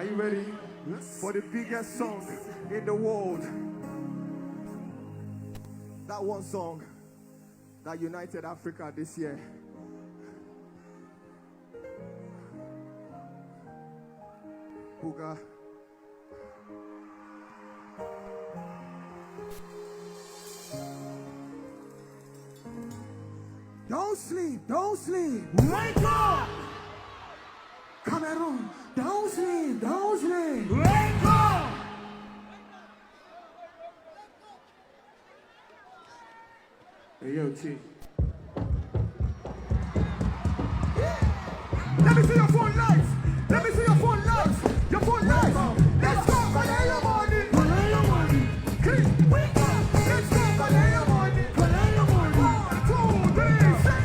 Are you ready for the biggest song in the world? That one song that united Africa this year. Buga. Don't sleep, don't sleep. Wake up! Cameroon, don't sleep, don't sleep. Wake up! Hey, yo, T. Let me see your phone lights. Let me see your phone lights. Your phone lights. Let's go, Colaya morning. Colaya morning. Hey, wake up. Let's go, Colaya morning. Colaya morning. 1, 2, 3, 6.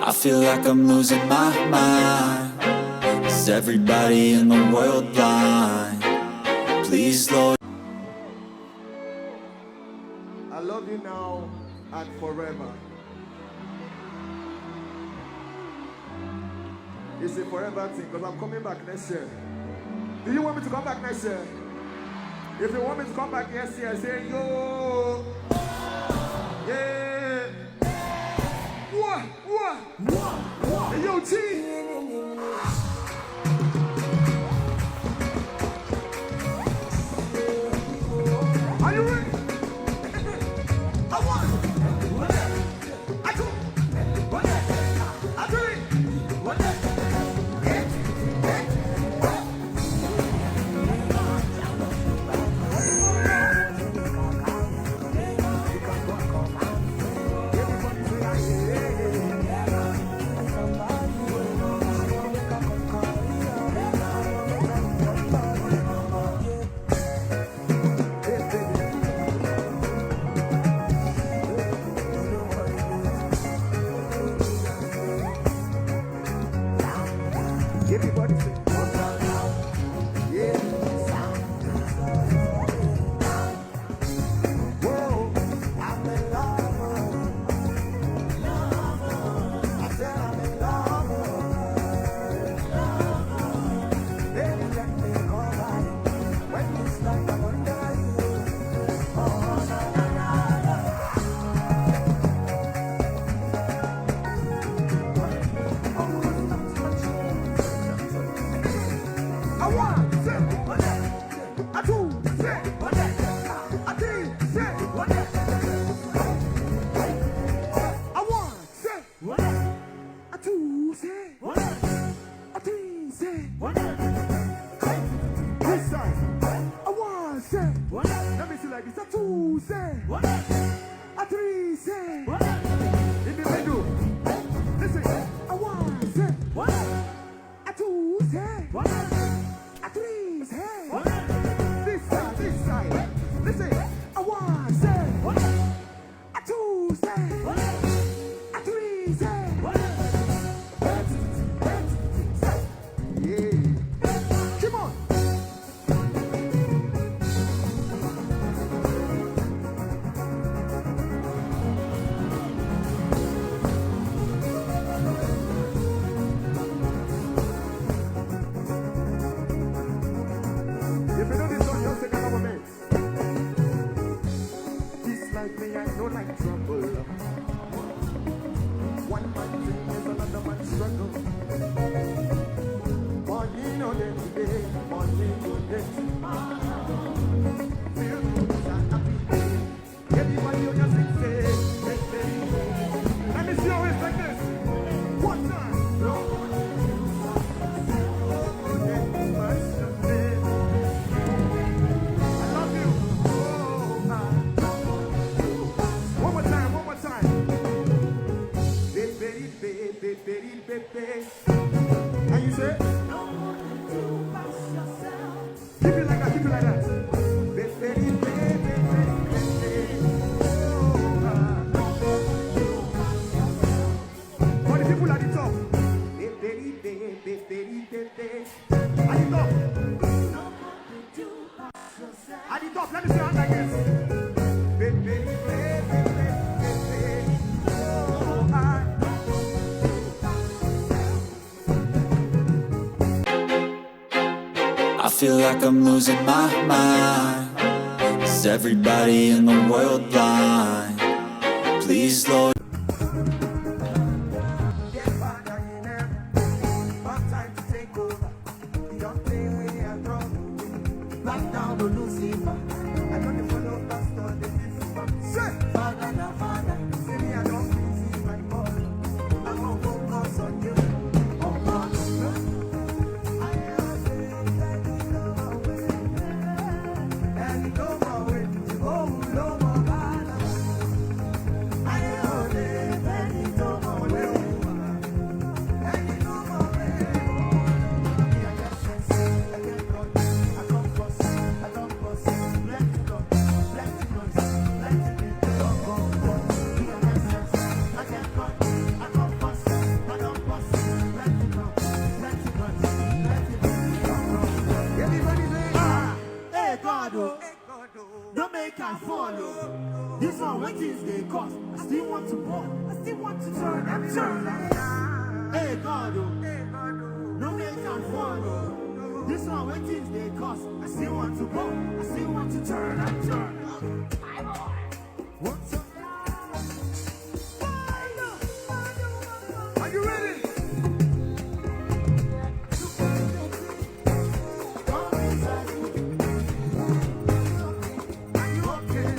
I feel like I'm losing my mind. Is everybody in the world blind? Please, Lord. I love you now and forever. It's a forever thing because I'm coming back next year. Do you want me to come back next year? If you want me to come back next year, say yo. Yeah. Hey, yo, T. Are you ready? I want. I two. I three. Everybody say, yeah. Whoa, I'm in love. I said I'm in love. Baby, let me go right. When it's like I'm under you. Oh, na na na. I want to say, I do say, I did say, I want to say, I do say, I did say, this side, I want to say, let me see like this, I do say, I three say, in the middle, listen, I want to say, I do say, I three say, this side, listen, I want to say, I two say, I three off. Let me see how like this. Baby, oh, I feel like I'm losing my mind. Is everybody in the world blind? Please, Lord. get back in there. Back time to take over. You don't play with your drum. Back down to Lucifer. I don't follow pastor, the different. Say, Father, now Father. See me, I don't see my boy. I'm gonna focus on you. Oh, God. I am saying that you know my way. And you know my way. Oh, no more bad. I am saying that you know my way. And you know my way. I get sense, I get God. I come first, I come first. Let it go, let it noise, let it be. Go, go, go. I get sense, I get God. I come first, I come first. Let it go, let it noise, let it be. Go, go, go. Everybody say, hey God, oh, don't make I follow. This one, what is the cost? I still want to ball. I still want to turn and turn. Hey God, oh, no make I follow. This one, what is the cost? I still want to ball. I still want to turn and turn. What's up? Are you ready? Come inside. Are you okay?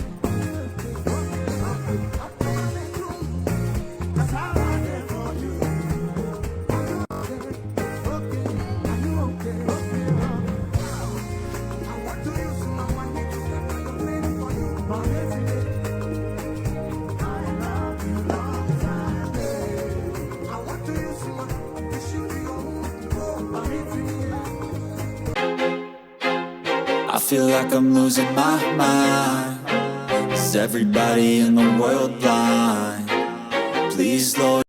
That's how I did for you. Okay, are you okay? I want to use my money to start a play for you. My baby, I love you long time, babe. I want to use my to shoot you. Oh, my baby. I feel like I'm losing my mind. Is everybody in the world blind? Please, Lord.